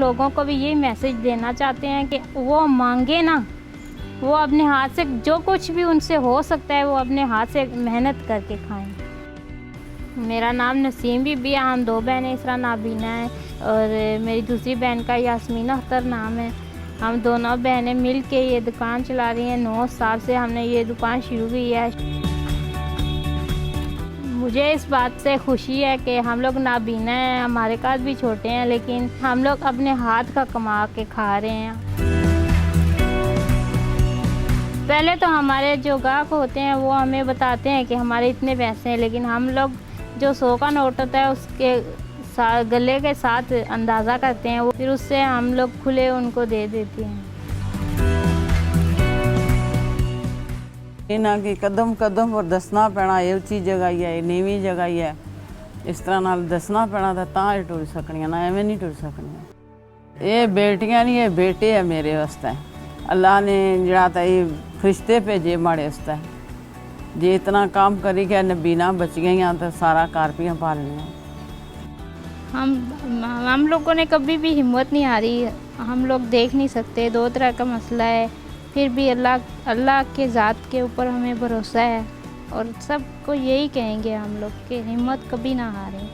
लोगों को भी यही मैसेज देना चाहते हैं कि वो मांगे ना, वो अपने हाथ से जो कुछ भी उनसे हो सकता है वो अपने हाथ से मेहनत करके खाएं। मेरा नाम नसीम बीबी है, हम 2 बहनें, इसरा नाबीना है और मेरी दूसरी बहन का यास्मीना अख्तर नाम है। हम दोनों बहनें मिल के ये दुकान चला रही हैं। 9 साल से हमने ये दुकान शुरू की है। मुझे इस बात से खुशी है कि हम लोग नाबीना हैं, हमारे कद भी छोटे हैं, लेकिन हम लोग अपने हाथ का कमा के खा रहे हैं। पहले तो हमारे जो ग्राहक होते हैं वो हमें बताते हैं कि हमारे इतने पैसे हैं, लेकिन हम लोग जो 100 का नोट होता है उसके गले के साथ अंदाज़ा करते हैं, फिर उससे हम लोग खुले उनको दे देते हैं। इन्हां की कदम कदम पर दसना पैना, ये उच्ची जगह ही है, नीवी जगह ही है, इस तरह नाल दसना पैना तां ही टुर सकनियां, ना एवें नहीं टुर सकनियां। ये बेटियां नहीं, ये बेटे है मेरे वास्ते। अल्लाह ने जड़ा ताई फरिश्ते भेजे माड़े वास्ते। जे इतना काम करी के नबीना बच गई तो सारा कारपियाँ पाल लिया। हम लोगों ने कभी भी हिम्मत नहीं हारी। हम लोग देख नहीं सकते, 2 तरह का मसला है, फिर भी अल्लाह के ज़ात के ऊपर हमें भरोसा है और सबको यही कहेंगे हम लोग कि हिम्मत कभी ना हारें।